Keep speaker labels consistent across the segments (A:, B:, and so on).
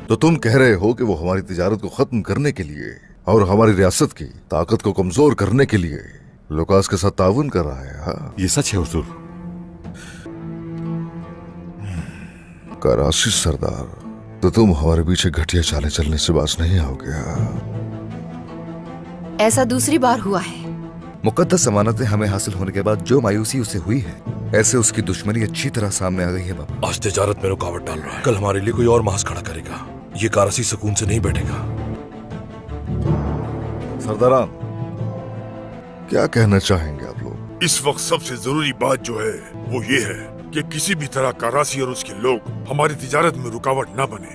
A: तो तुम कह रहे हो कि वो हमारी तिजारत को खत्म करने के लिए और हमारी रियासत की ताकत को कमजोर करने के लिए लुकास के साथ ताउन कर रहा है? हाँ,
B: ये सच है हुजूर।
A: कराची सरदार, तो तुम हमारे पीछे घटिया चालें चलने से बाज नहीं आओगे?
C: ऐसा दूसरी बार हुआ है।
D: मुकद्दस अमानतें हमें हासिल होने के बाद जो मायूसी उसे हुई है, ऐसे उसकी दुश्मनी अच्छी तरह सामने आ गई है बाबा।
E: आज तिजारत में रुकावट डाल रहा है, कल हमारे लिए कोई और महाज खड़ा करेगा। ये कारासी सुकून से नहीं बैठेगा।
A: सरदारान, क्या कहना चाहेंगे आप लोग?
F: इस वक्त सबसे जरूरी बात जो है वो ये है कि किसी भी तरह कराची और उसके लोग हमारी तिजारत में रुकावट न बने।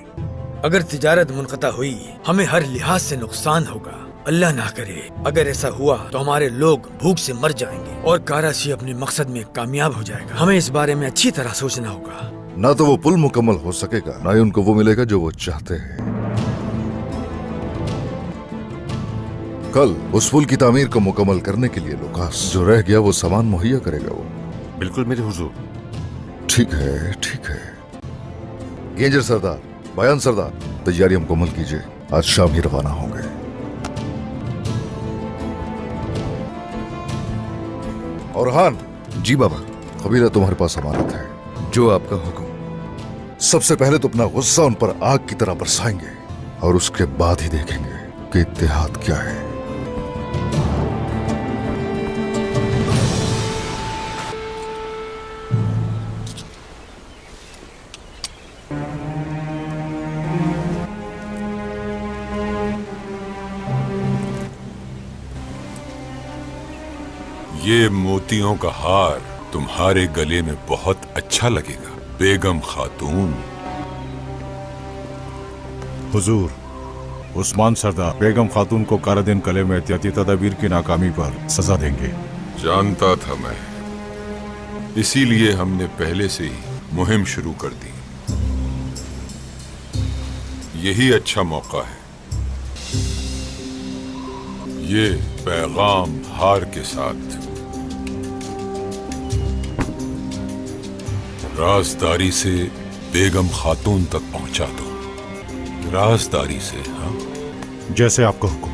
G: अगर तिजारत मुनक़ता हुई हमें हर लिहाज से नुकसान होगा। अल्लाह ना करे अगर ऐसा हुआ तो हमारे लोग भूख से मर जाएंगे और कराची अपने मकसद में कामयाब हो जाएगा। हमें इस बारे में अच्छी तरह सोचना होगा।
A: ना तो वो पुल मुकम्मल हो सकेगा, ना ही उनको वो मिलेगा जो वो चाहते हैं। कल उस पुल की तामीर को मुकम्मल करने के लिए लुकास जो रह गया वो सामान मुहैया करेगा। वो
B: बिल्कुल मेरे हुजूर।
A: ठीक है, ठीक है। गेंजर सरदार, बयान सरदार, तैयारी मुकम्मल कीजिए, आज शाम ही रवाना होंगे। और हान।
D: जी बाबा।
A: कबीला तुम्हारे पास अमानत है।
D: जो आपका हुक्म।
A: सबसे पहले तो अपना गुस्सा उन पर आग की तरह बरसाएंगे और उसके बाद ही देखेंगे कि इत्तेहाद क्या है।
H: ये मोतियों का हार तुम्हारे गले में बहुत अच्छा लगेगा बेगम खातून।
B: हुजूर, उस्मान सरदार बेगम खातून को कारादिन कले में एहतियाती तदाबीर की नाकामी पर सजा देंगे।
H: जानता था मैं, इसीलिए हमने पहले से ही मुहिम शुरू कर दी। यही अच्छा मौका है। ये पैगाम हार के साथ राजदारी से बेगम खातून तक पहुंचा दो। राजदारी से। हाँ,
B: जैसे आपका हुक्म।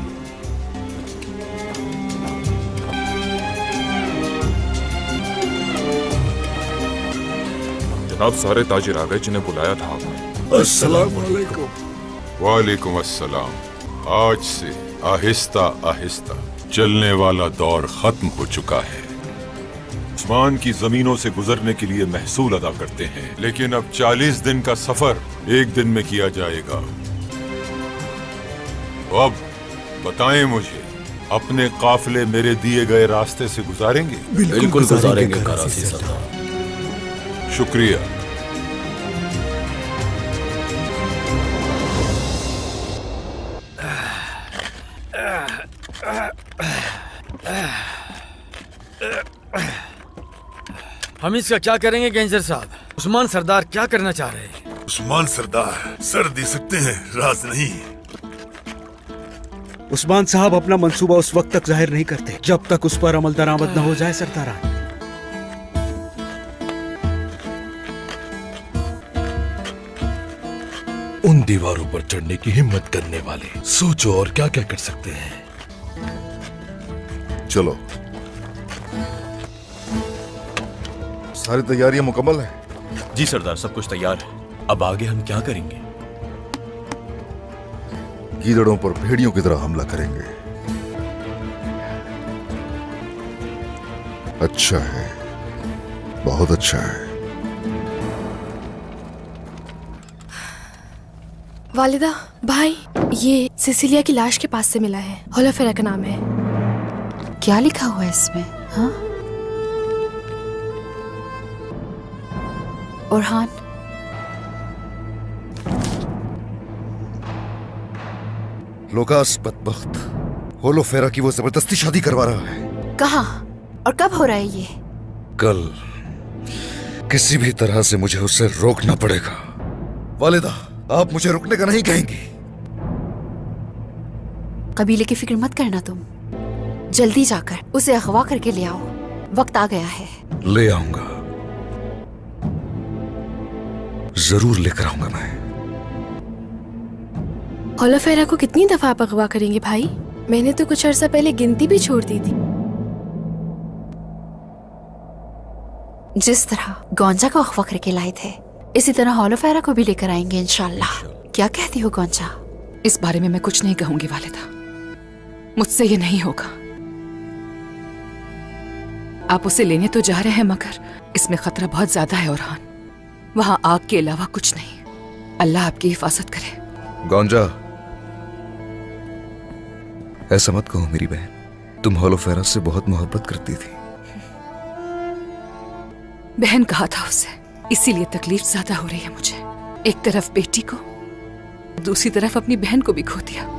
I: जनाब, सारे ताजिर आ गए जिन्हें बुलाया था आपने।
F: अस्सलाम वालेकुम।
H: वालेकुम अस्सलाम। आज से आहिस्ता आहिस्ता चलने वाला दौर खत्म हो चुका है। आसमान की जमीनों से गुजरने के लिए महसूल अदा करते हैं, लेकिन अब 40 दिन का सफर एक दिन में किया जाएगा। तो अब बताएं मुझे, अपने काफिले मेरे दिए गए रास्ते से गुजारेंगे?
E: बिल्कुल गुजारेंगे कराची सरदार।
H: शुक्रिया।
G: हम इसका क्या करेंगे गेंजर साहब? उस्मान सरदार क्या करना चाह रहे हैं?
F: उस्मान सरदार सर दे सकते हैं, राज नहीं।
J: उस्मान साहब अपना मंसूबा उस वक्त तक जाहिर नहीं करते जब तक उस पर अमल दरामद न हो जाए। सरदारान,
E: उन दीवारों पर चढ़ने की हिम्मत करने वाले सोचो और क्या क्या कर सकते हैं।
A: चलो, सारी तैयारियां मुकम्मल हैं?
K: जी सरदार, सब कुछ तैयार है। अब आगे हम क्या करेंगे?
A: गीदड़ों पर भेड़ियों की तरह हमला करेंगे। अच्छा है, बहुत अच्छा है।
C: वालिदा, भाई, ये सिसिलिया की लाश के पास से मिला है। होलोफेरा का नाम है।
L: क्या लिखा हुआ है इसमें? हाँ? ओरहान,
D: लुकास बदबख्त होलोफेरा की वो जबरदस्ती शादी करवा रहा है।
C: कहाँ और कब हो रहा है ये?
D: कल किसी भी तरह से मुझे उससे रोकना पड़ेगा। वालिदा, आप मुझे रुकने का नहीं कहेंगी।
L: कबीले की फिक्र मत करना तुम। जल्दी जाकर उसे अगवा करके ले आओ। वक्त आ गया है।
D: ले आऊंगा, जरूर लेकर आऊंगा मैं।
C: होलोफेरा को कितनी दफा आप अगवा करेंगे भाई? मैंने तो कुछ अर्सा पहले गिनती भी छोड़ दी थी।
L: जिस तरह गौंजा को अगवा करके लाए थे, इसी तरह होलोफेरा को भी लेकर आएंगे इंशाल्लाह। क्या कहती हो गौंजा?
M: इस बारे में मैं कुछ नहीं कहूंगी वालिदा, मुझसे ये नहीं होगा। आप उसे लेने तो जा रहे हैं, मगर इसमें खतरा बहुत ज्यादा है ओरहान। वहां आग के अलावा कुछ नहीं। अल्लाह आपकी हिफाजत करे।
D: गौंजा, ऐसा मत कहो मेरी बहन, तुम होलोफेरा से बहुत मोहब्बत करती थी।
M: बहन कहा था उसे, इसीलिए तकलीफ ज्यादा हो रही है मुझे। एक तरफ बेटी को, दूसरी तरफ अपनी बहन को भी खो दिया।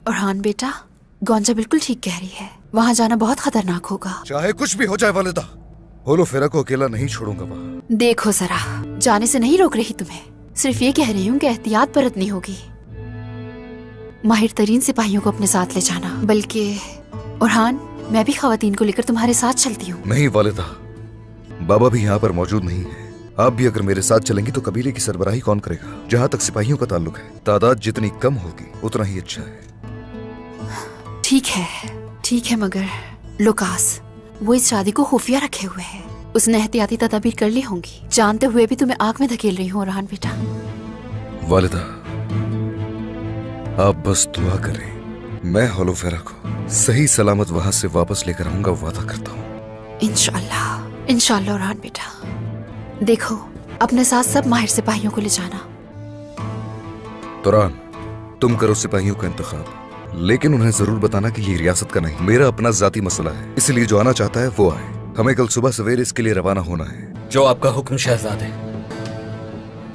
L: ओरहान बेटा, गौंजा बिल्कुल ठीक कह रही है। वहाँ जाना बहुत खतरनाक होगा।
D: चाहे कुछ भी हो जाए वालिदा, होलोफेरा को अकेला नहीं छोड़ूंगा वहाँ।
L: देखो जरा, जाने से नहीं रोक रही तुम्हें, सिर्फ ये कह रही हूँ कि एहतियात बरतनी होगी। माहिर तरीन सिपाहियों को अपने साथ ले जाना। बल्कि ओरहान, मैं भी खवातीन को लेकर तुम्हारे साथ चलती हूँ।
D: नहीं वालिदा, बाबा भी यहाँ पर मौजूद नहीं है। आप भी अगर मेरे साथ चलेंगी तो कबीले की सरबराही कौन करेगा? जहाँ तक सिपाहियों का ताल्लुक है, तादाद जितनी कम होगी उतना ही अच्छा है।
L: ठीक है, मगर लुकास, वो इस शादी को खुफिया रखे हुए है। उसने एहतियाती तदाबीर कर ली होंगी, जानते हुए भी तुम्हें आग में धकेल रही हूँ ओरहान बेटा।
D: वालिदा, आप बस दुआ करें, मैं होलोफेरा को सही सलामत वहां से वापस लेकर आऊंगा, वादा करता हूँ।
L: इंशाल्लाह, इंशाल्लाह ओरहान बेटा। देखो, अपने साथ सब माहिर सिपाहियों को ले जाना।
D: तुरान, तुम करो सिपाहियों का इंतखाब, लेकिन उन्हें जरूर बताना कि ये रियासत का नहीं, मेरा अपना जाती मसला है। इसलिए जो आना चाहता है वो आए। हमें कल सुबह सवेरे इसके लिए रवाना होना है।
K: जो आपका हुक्म शहजादे।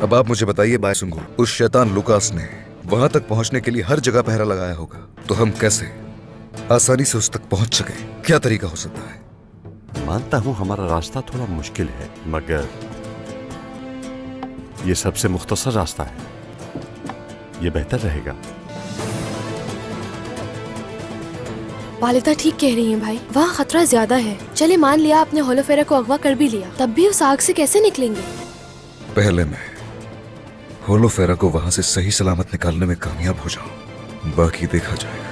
D: अब आप मुझे बताइए बायसुंगू, उस शैतान लुकास ने वहां तक पहुंचने के लिए हर जगह पहरा लगाया होगा, तो हम कैसे आसानी से उस तक पहुंच सके? क्या तरीका हो सकता है?
N: मानता हूं हमारा रास्ता थोड़ा मुश्किल है, मगर ये सबसे मुख्तसर रास्ता है। ये बेहतर रहेगा।
C: वालिदा ठीक कह रही हैं भाई, वहाँ खतरा ज्यादा है। चले मान लिया आपने होलोफेरा को अगवा कर भी लिया, तब भी उस आग से कैसे निकलेंगे?
D: पहले मैं होलोफेरा को वहां से सही सलामत निकालने में कामयाब हो जाऊं, बाकी देखा जाएगा।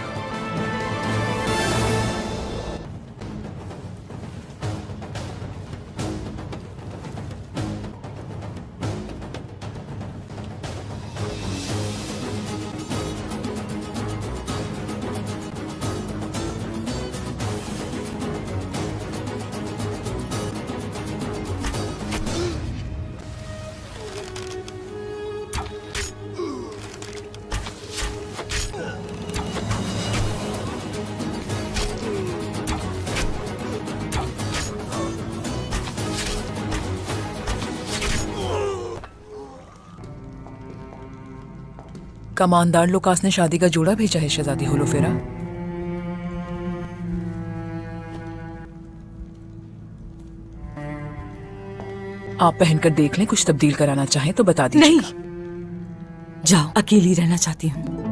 O: कमांडर लुकास ने शादी का जोड़ा भेजा है शहजादी होलोफेरा। आप पहनकर देख लें, कुछ तब्दील कराना चाहें तो बता दीजिए।
P: नहीं, जाओ, अकेली रहना चाहती हूँ।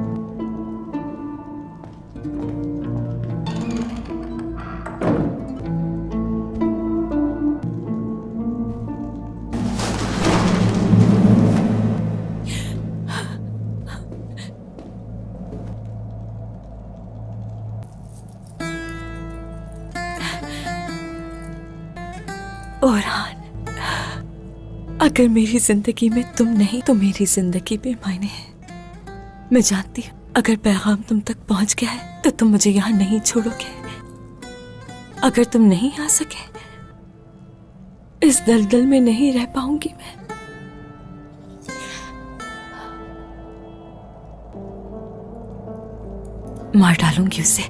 P: ओरहान, अगर मेरी जिंदगी में तुम नहीं तो मेरी जिंदगी बेमायने है। मैं जानती हूँ अगर पैगाम तुम तक पहुंच गया है तो तुम मुझे यहाँ नहीं छोड़ोगे। अगर तुम नहीं आ सके, इस दलदल में नहीं रह पाऊंगी मैं। मार डालूंगी उसे,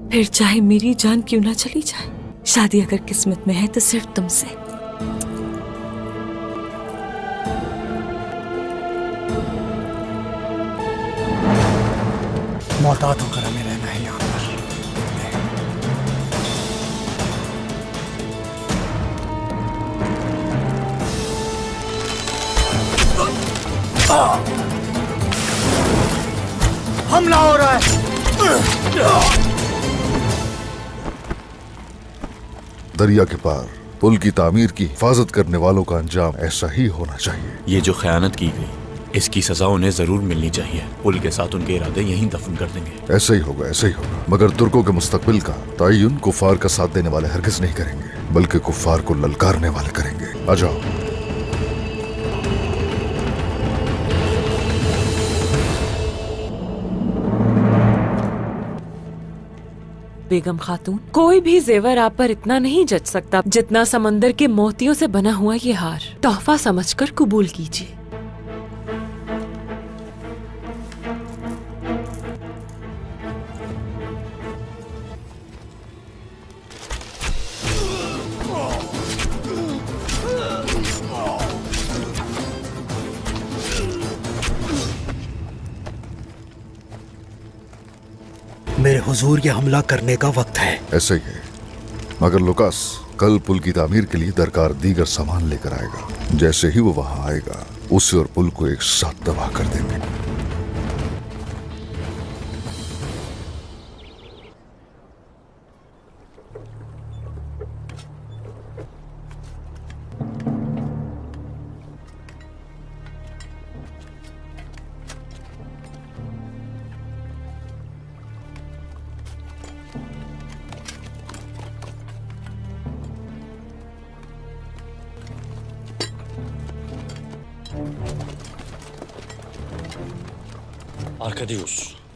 P: फिर चाहे मेरी जान क्यों ना चली जाए। शादी अगर किस्मत में है तो सिर्फ तुमसे।
J: मोहतात होकर हमें रहना है यहाँ पर। हमला हो रहा है।
A: दरिया के पार पुल की तामीर की हिफाजत करने वालों का अंजाम ऐसा ही होना चाहिए।
K: ये जो खयानत की गई, इसकी सजा उन्हें जरूर मिलनी चाहिए। पुल के साथ उनके इरादे यहीं दफन कर देंगे।
A: ऐसा ही होगा, ऐसा ही होगा। मगर तुर्कों के मुस्तकबिल का तयन कुफार का साथ देने वाले हरगिज नहीं करेंगे, बल्कि कुफार को ललकारने वाले करेंगे। आ जाओ।
O: बेगम खातून, कोई भी जेवर आप पर इतना नहीं जच सकता जितना समंदर के मोतियों से बना हुआ ये हार। तोहफा समझकर कबूल कीजिए।
J: मेरे हुजूर, ये हमला करने का वक्त है।
A: ऐसे ही है, मगर लुकास कल पुल की तामीर के लिए दरकार दीगर सामान लेकर आएगा। जैसे ही वो वहां आएगा, उसे और पुल को एक साथ तबाह कर देंगे।
E: आर्कदियुस,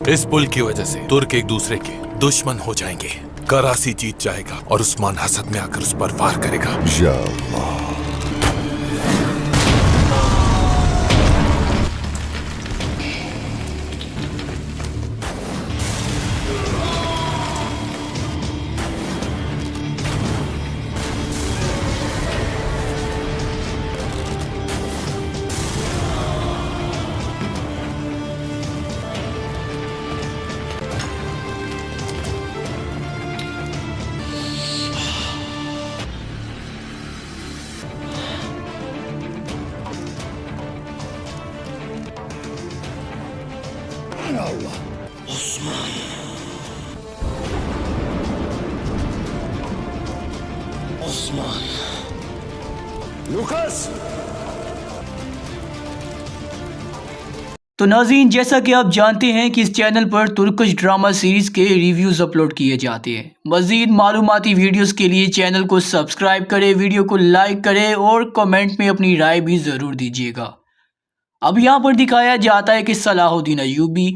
E: इस पुल की वजह से तुर्क एक दूसरे के दुश्मन हो जाएंगे। करासी जीत जाएगा और उस्मान हसद में आकर उस पर वार करेगा।
A: या अल्लाह।
Q: तो नाज़रीन, जैसा कि आप जानते हैं कि इस चैनल पर तुर्किश ड्रामा सीरीज़ के रिव्यूज़ अपलोड किए जाते हैं। मज़ीद मालूमाती वीडियोस के लिए चैनल को सब्सक्राइब करें, वीडियो को लाइक करें और कमेंट में अपनी राय भी ज़रूर दीजिएगा। अब यहाँ पर दिखाया जाता है कि सलाहुद्दीन अय्यूबी,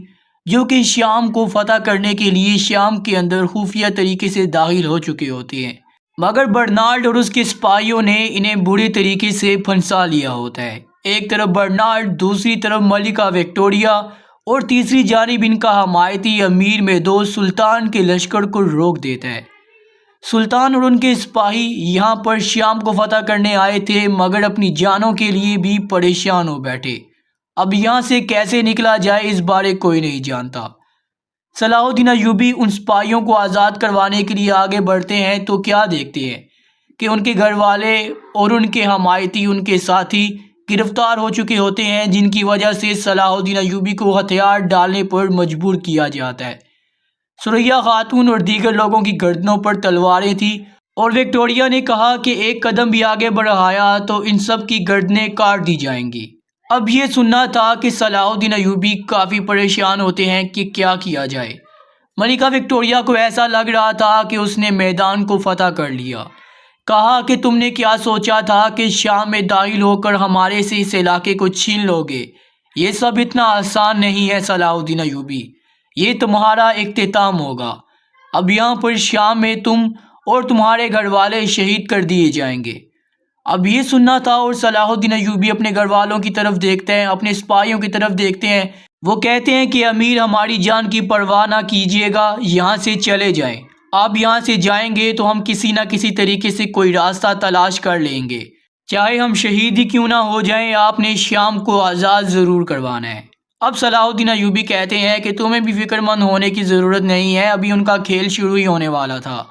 Q: जो कि शाम को फतह करने के लिए शाम के अंदर खुफिया तरीके से दाखिल हो चुके होते हैं, मगर बर्नाल्ड और उसके सिपाहियों ने इन्हें बुरे तरीके से फंसा लिया होता है। एक तरफ बर्नाल्ड, दूसरी तरफ मलिका विक्टोरिया और तीसरी जानिब इनका हमायती अमीर मेहदोद सुल्तान के लश्कर को रोक देता है। सुल्तान और उनके सिपाही यहाँ पर शाम को फतह करने आए थे, मगर अपनी जानों के लिए भी परेशान हो बैठे। अब यहाँ से कैसे निकला जाए, इस बारे कोई नहीं जानता। सलाहुद्दीन अय्यूबी उन सिपाहियों को आज़ाद करवाने के लिए आगे बढ़ते हैं तो क्या देखते हैं कि उनके घर वाले और उनके हमायती, उनके साथी गिरफ्तार हो चुके होते हैं, जिनकी वजह से सलाहुद्दीन अय्यूबी को हथियार डालने पर मजबूर किया जाता है। सुरैया खातून और दीगर लोगों की गर्दनों पर तलवारें थी और विक्टोरिया ने कहा कि एक कदम भी आगे बढ़ाया तो इन सब की गर्दनें काट दी जाएंगी। अब ये सुनना था कि सलाहुद्दीन अय्यूबी काफ़ी परेशान होते हैं कि क्या किया जाए। मलिका विक्टोरिया को ऐसा लग रहा था कि उसने मैदान को फतह कर लिया। कहा कि तुमने क्या सोचा था कि शाम में दाखिल होकर हमारे से इस इलाके को छीन लोगे? ये सब इतना आसान नहीं है सलाहुद्दीन अयूबी, ये तुम्हारा इख्तिताम होगा। अब यहाँ पर शाम में तुम और तुम्हारे घर वाले शहीद कर दिए जाएंगे। अब ये सुनना था और सलाहुद्दीन अयूबी अपने घर वालों की तरफ देखते हैं, अपने सिपाहियों की तरफ देखते हैं। वो कहते हैं कि अमीर हमारी जान की परवाह ना कीजिएगा, यहाँ से चले जाएं। आप यहाँ से जाएंगे तो हम किसी ना किसी तरीके से कोई रास्ता तलाश कर लेंगे, चाहे हम शहीद ही क्यों ना हो जाएं, आपने शाम को आज़ाद ज़रूर करवाना है। अब सलाहुद्दीन अयूबी कहते हैं कि तुम्हें भी फिक्रमंद होने की ज़रूरत नहीं है, अभी उनका खेल शुरू ही होने वाला था।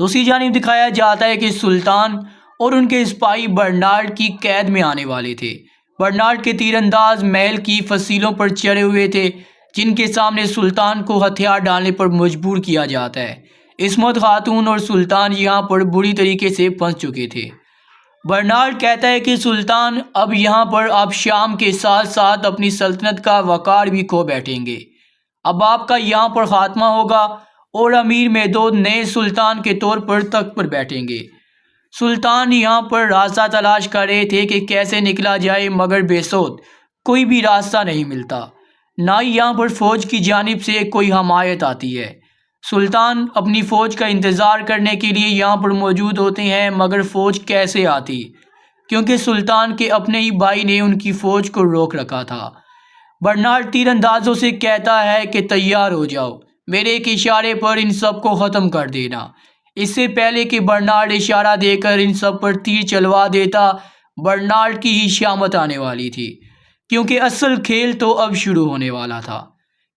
Q: दूसरी जानिब दिखाया जाता है कि सुल्तान और उनके सिपाही बर्नार्ड की कैद में आने वाले थे। बर्नार्ड के तीरंदाज महल की फसीलों पर चढ़े हुए थे, जिनके सामने सुल्तान को हथियार डालने पर मजबूर किया जाता है। इस्मत खातून और सुल्तान यहाँ पर बुरी तरीके से फंस चुके थे। बर्नार्ड कहता है कि सुल्तान अब यहाँ पर आप शाम के साथ साथ अपनी सल्तनत का वकार भी खो बैठेंगे। अब आपका यहाँ पर खात्मा होगा और अमीर मेहदोद नए सुल्तान के तौर पर तख्त पर बैठेंगे। सुल्तान यहाँ पर रास्ता तलाश कर रहे थे कि कैसे निकला जाए, मगर बेसोध कोई भी रास्ता नहीं मिलता, ना ही यहाँ पर फौज की जानिब से कोई हमायत आती है। सुल्तान अपनी फ़ौज का इंतज़ार करने के लिए यहाँ पर मौजूद होते हैं, मगर फ़ौज कैसे आती, क्योंकि सुल्तान के अपने ही भाई ने उनकी फ़ौज को रोक रखा था। बर्नार्ड तीरंदाजों से कहता है कि तैयार हो जाओ, मेरे एक इशारे पर इन सब को ख़त्म कर देना। इससे पहले कि बर्नार्ड इशारा देकर इन सब पर तीर चलवा देता, बर्नार्ड की ही शामत आने वाली थी, क्योंकि असल खेल तो अब शुरू होने वाला था।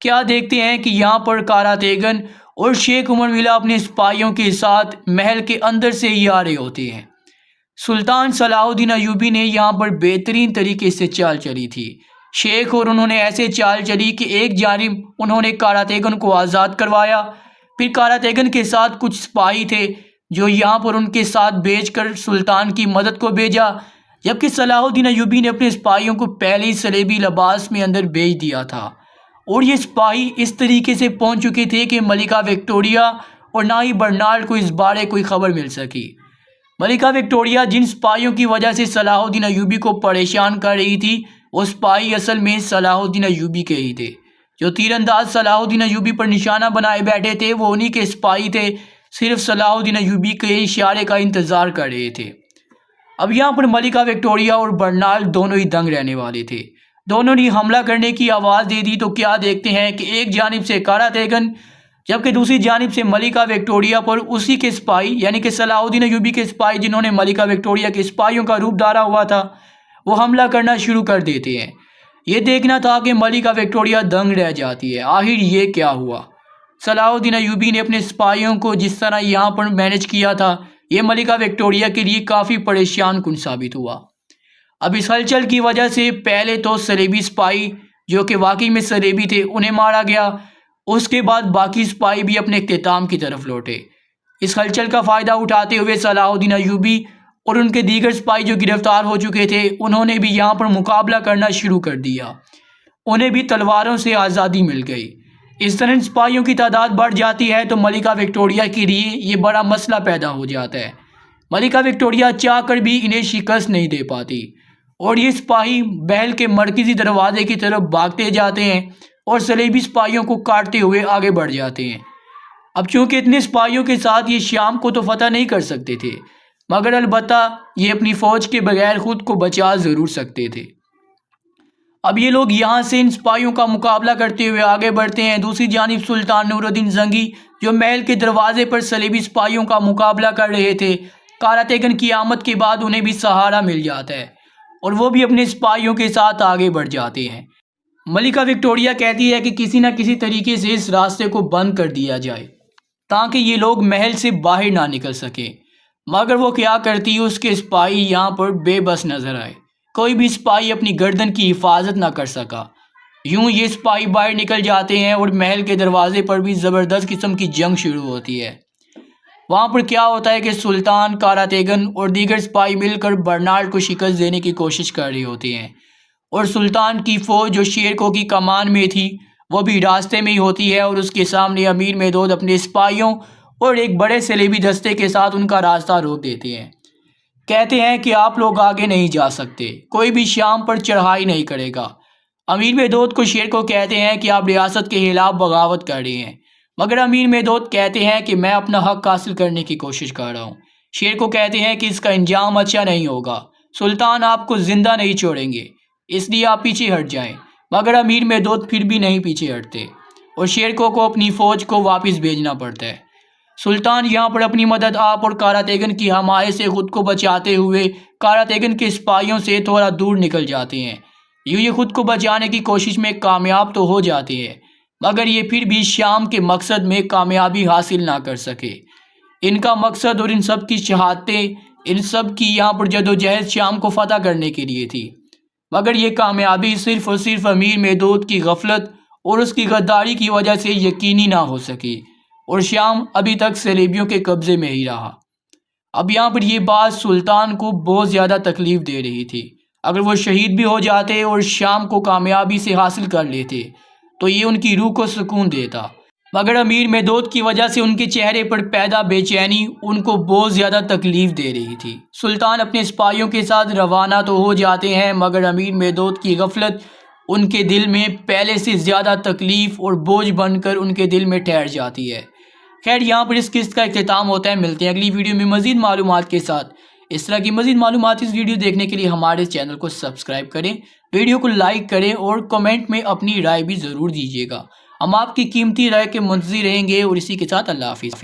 Q: क्या देखते हैं कि यहाँ पर कारा तेगन और शेख उमर विला अपने सिपाहियों के साथ महल के अंदर से ही आ रहे होते हैं। सुल्तान सलाहुद्दीन अयूबी ने यहाँ पर बेहतरीन तरीके से चाल चली थी। शेख और उन्होंने ऐसे चाल चली कि एक जानिब उन्होंने कारा तेगन को आज़ाद करवाया, फिर कारा तेगन के साथ कुछ सिपाही थे जो यहाँ पर उनके साथ भेजकर सुल्तान की मदद को भेजा, जबकि सलाहुद्दीन अयूबी ने अपने सिपाहियों को पहले ही सलेबी लिबास में अंदर भेज दिया था। और ये सिपाही इस तरीके से पहुंच चुके थे कि मलिका विक्टोरिया और ना ही बर्नार्ड को इस बारे कोई खबर मिल सकी। मलिका विक्टोरिया जिन सिपाहियों की वजह से सलाहुद्दीन अयूबी को परेशान कर रही थी, वो सिपाही असल में सलाहुद्दीन अयूबी के ही थे। जो तीरंदाज सलाहुद्दीन अयूबी पर निशाना बनाए बैठे थे, वो उन्हीं के सिपाही थे, सिर्फ सलाहुद्दीन अयूबी के इशारे का इंतज़ार कर रहे थे। अब यहाँ पर मलिका विक्टोरिया और बर्नार्ड दोनों ही दंग रहने वाले थे। दोनों ने हमला करने की आवाज़ दे दी तो क्या देखते हैं कि एक जानिब से कारा तेगन, जबकि दूसरी जानिब से मलिका विक्टोरिया पर उसी के सिपाही यानी कि सलाहुद्दीन अयूबी के सिपाही जिन्होंने मलिका विक्टोरिया के सिपाहियों का रूप धारा हुआ था, वो हमला करना शुरू कर देते हैं। ये देखना था कि मलिका विक्टोरिया दंग रह जाती है, आखिर ये क्या हुआ। सलाहुद्दीन अयूबी ने अपने सिपाहियों को जिस तरह यहाँ पर मैनेज किया था, ये मलिका विक्टोरिया के लिए काफ़ी परेशान कुन साबित हुआ। अब इस हलचल की वजह से पहले तो सलेबी सिपाही जो कि वाकई में सलेबी थे, उन्हें मारा गया। उसके बाद बाकी सिपाही भी अपने इख्तिताम की तरफ लौटे। इस हलचल का फ़ायदा उठाते हुए सलाहुद्दीन अयूबी और उनके दीगर सिपाही जो गिरफ्तार हो चुके थे, उन्होंने भी यहाँ पर मुकाबला करना शुरू कर दिया। उन्हें भी तलवारों से आज़ादी मिल गई। इस तरह सिपाहियों की तादाद बढ़ जाती है तो मलिका विक्टोरिया के लिए ये बड़ा मसला पैदा हो जाता है। मलिका विक्टोरिया चाह कर भी इन्हें शिकस्त नहीं दे पाती और ये सिपाही महल के मरकजी दरवाजे की तरफ भागते जाते हैं और सलेबी सिपाहियों को काटते हुए आगे बढ़ जाते हैं। अब चूंकि इतने सिपाहियों के साथ ये शाम को तो फतह नहीं कर सकते थे, मगर अलबत्ता ये अपनी फ़ौज के बगैर खुद को बचा ज़रूर सकते थे। अब ये लोग यहाँ से इन सिपाहियों का मुकाबला करते हुए आगे बढ़ते हैं। दूसरी जानिब सुल्तान नूरुद्दीन जंगी जो महल के दरवाजे पर सलेबी सिपाहियों का मुकाबला कर रहे थे, कारा तेगन की आमद के बाद उन्हें भी सहारा मिल जाता है और वो भी अपने सिपाहियों के साथ आगे बढ़ जाते हैं। मलिका विक्टोरिया कहती है कि किसी न किसी तरीके से इस रास्ते को बंद कर दिया जाए ताकि ये लोग महल से बाहर ना निकल सके, मगर वो क्या करती है, उसके सिपाही यहाँ पर बेबस नजर आए। कोई भी सिपाही अपनी गर्दन की हिफाजत ना कर सका। यूं ये सिपाही बाहर निकल जाते हैं और महल के दरवाजे पर भी ज़बरदस्त किस्म की जंग शुरू होती है। वहाँ पर क्या होता है कि सुल्तान, कारा तेगन और दीगर सिपाही मिलकर बर्नार्ड को शिकस्त देने की कोशिश कर रहे होते हैं और सुल्तान की फ़ौज जो शेरको की कमान में थी वो भी रास्ते में ही होती है और उसके सामने अमीर मेहदोद अपने सिपाहियों और एक बड़े सलेबी दस्ते के साथ उनका रास्ता रोक देते हैं। कहते हैं कि आप लोग आगे नहीं जा सकते, कोई भी शाम पर चढ़ाई नहीं करेगा। अमीर मेहदोद को शेर को कहते हैं कि आप रियासत के खिलाफ बगावत कर रहे हैं, मगर अमीर मेहदोद कहते हैं कि मैं अपना हक हासिल करने की कोशिश कर रहा हूँ। शेर को कहते हैं कि इसका अंजाम अच्छा नहीं होगा, सुल्तान आपको जिंदा नहीं छोड़ेंगे, इसलिए आप पीछे हट जाएं। मगर अमीर मेहदोद फिर भी नहीं पीछे हटते और शेर को अपनी फ़ौज को वापस भेजना पड़ता है। सुल्तान यहाँ पर अपनी मदद आप और कारातेगन की हमारे से खुद को बचाते हुए कारातेगन के सिपाहियों से थोड़ा दूर निकल जाते हैं। ये खुद को बचाने की कोशिश में कामयाब तो हो जाते हैं, मगर ये फिर भी शाम के मकसद में कामयाबी हासिल ना कर सके। इनका मकसद और इन सब की शहादतें, इन सब की यहाँ पर जदोजहद शाम को फतह करने के लिए थी, मगर ये कामयाबी सिर्फ और सिर्फ अमीर मेहदोद की गफलत और उसकी गद्दारी की वजह से यकीनी ना हो सकी और शाम अभी तक सलेबियों के कब्जे में ही रहा। अब यहाँ पर ये बात सुल्तान को बहुत ज़्यादा तकलीफ़ दे रही थी। अगर वो शहीद भी हो जाते और शाम को कामयाबी से हासिल कर लेते तो ये उनकी रूह को सुकून देता, मगर अमीर मेहदोद की वजह से उनके चेहरे पर पैदा बेचैनी उनको बहुत ज़्यादा तकलीफ़ दे रही थी। सुल्तान अपने सिपाहियों के साथ रवाना तो हो जाते हैं, मगर अमीर मेहदोद की गफलत उनके दिल में पहले से ज़्यादा तकलीफ़ और बोझ बनकर उनके दिल में ठहर जाती है। खैर, यहाँ पर इस किस्त का इख्तिताम होता है। मिलते हैं अगली वीडियो में मज़ीद मालूमात के साथ। इस तरह की मज़ीद मालूमात इस वीडियो देखने के लिए हमारे चैनल को सब्सक्राइब करें, वीडियो को लाइक करें और कमेंट में अपनी राय भी ज़रूर दीजिएगा। हम आपकी कीमती राय के मुंतज़िर रहेंगे और इसी के साथ अल्लाह हाफ़िज़।